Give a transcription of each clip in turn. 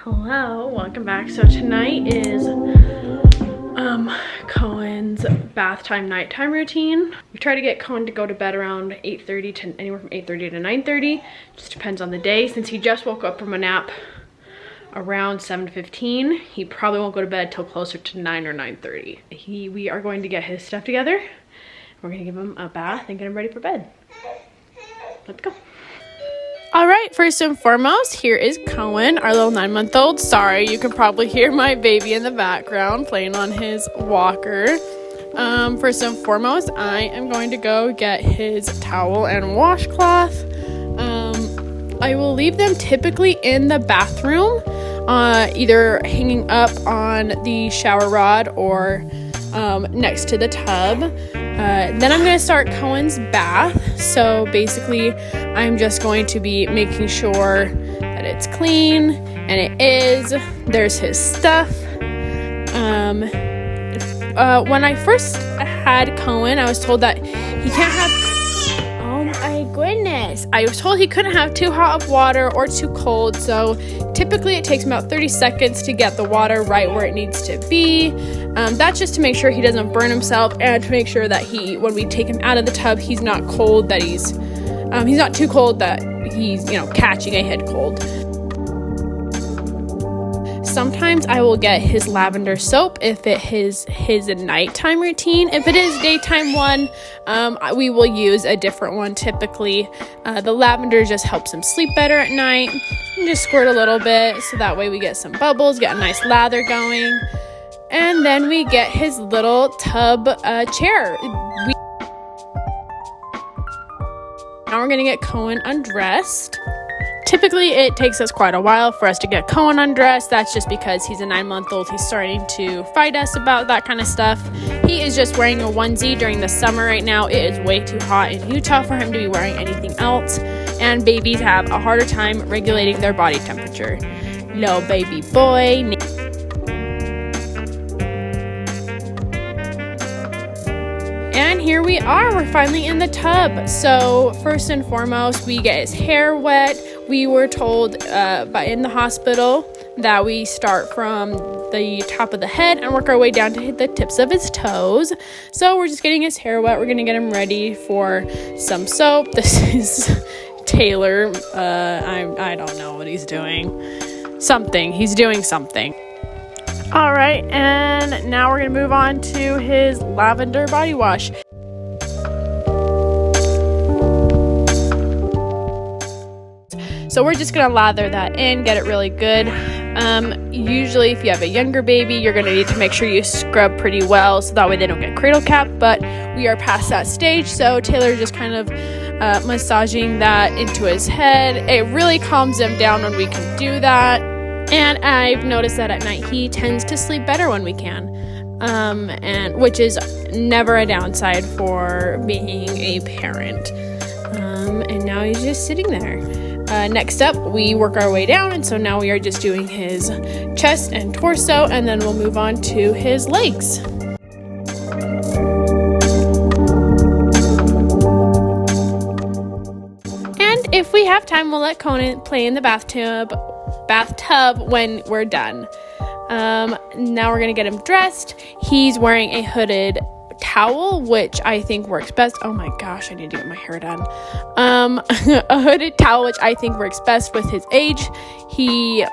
Hello, welcome back. So tonight is Cohen's bath time nighttime routine. We try to get Cohen to go to bed around 8:30 to anywhere from 8:30 to 9:30. Just depends on the day. Since he just woke up from a nap around 7:15, he probably won't go to bed till closer to 9 or 9:30. We are going to get his stuff together. We're gonna give him a bath and get him ready for bed. Let's go. All right, first and foremost, here is Cohen, our little 9-month-old. Sorry, you can probably hear my baby in the background playing on his walker. First and foremost, I am going to go get his towel and washcloth. I will leave them typically in the bathroom, either hanging up on the shower rod or next to the tub. Then I'm going to start Cohen's bath. So basically, I'm just going to be making sure that it's clean, and it is. There's his stuff. When I first had Cohen, I was told that he can't have... Oh my goodness. I was told he couldn't have too hot of water or too cold. So typically it takes about 30 seconds to get the water right where it needs to be. That's just to make sure he doesn't burn himself, and to make sure that when we take him out of the tub, he's not cold, that he's not too cold that he's, catching a head cold. Sometimes I will get his lavender soap if it is his nighttime routine. If it is daytime one, we will use a different one typically. The lavender just helps him sleep better at night. You just squirt a little bit so that way we get some bubbles, get a nice lather going. And then we get his little tub chair. Now we're going to get Cohen undressed. Typically, it takes us quite a while for us to get Cohen undressed. That's just because he's a 9-month-old. He's starting to fight us about that kind of stuff. He is just wearing a onesie during the summer right now. It is way too hot in Utah for him to be wearing anything else. And babies have a harder time regulating their body temperature. Little baby boy. And here we are, we're finally in the tub. So first and foremost, we get his hair wet. We were told in the hospital that we start from the top of the head and work our way down to the tips of his toes. So we're just getting his hair wet. We're gonna get him ready for some soap. This is Taylor. I don't know what he's doing. He's doing something. All right, and now we're gonna move on to his lavender body wash. So we're just gonna lather that in, get it really good. Usually if you have a younger baby, you're gonna need to make sure you scrub pretty well so that way they don't get cradle cap, but we are past that stage. So Taylor just kind of massaging that into his head. It really calms him down when we can do that. And I've noticed that at night he tends to sleep better when we can, and which is never a downside for being a parent. And now he's just sitting there. Next up, we work our way down, and so now we are just doing his chest and torso, and then we'll move on to his legs. And if we have time, we'll let Cohen play in the bathtub when we're done. Now we're gonna get him dressed. He's wearing a hooded towel, which I think works best. Oh my gosh, I need to get my hair done. A hooded towel, which I think works best with his age. He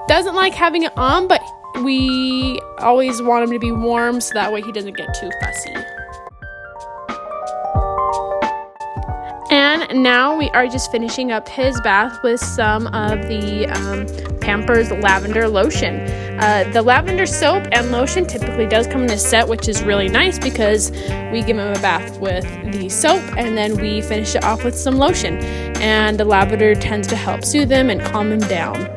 doesn't like having it on, but we always want him to be warm so that way he doesn't get too fussy. And now we are just finishing up his bath with some of the Pampers lavender lotion. The lavender soap and lotion typically does come in a set, which is really nice because we give him a bath with the soap and then we finish it off with some lotion. And the lavender tends to help soothe him and calm him down.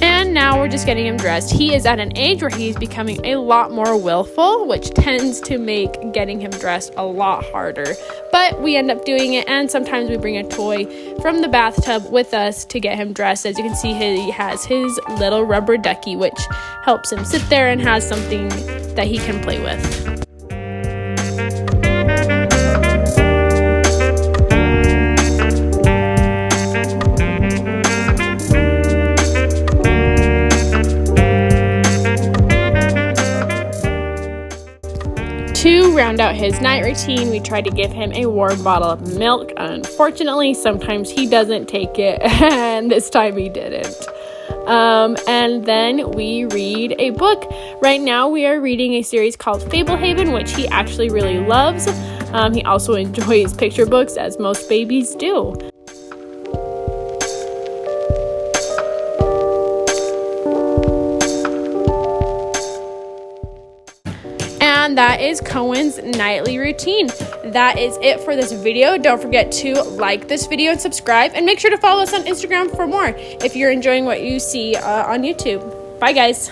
And now we're just getting him dressed. He is at an age where he's becoming a lot more willful, which tends to make getting him dressed a lot harder. But we end up doing it, and sometimes we bring a toy from the bathtub with us to get him dressed. As you can see, he has his little rubber ducky, which helps him sit there and has something that he can play with. to round out his night routine, we try to give him a warm bottle of milk. Unfortunately, sometimes he doesn't take it, and this time he didn't. And then we read a book. Right now we are reading a series called Fablehaven, which he actually really loves. He also enjoys picture books, as most babies do. And that is Cohen's nightly routine. That is it for this video. Don't forget to like this video and subscribe, and make sure to follow us on Instagram for more if you're enjoying what you see on YouTube. Bye guys.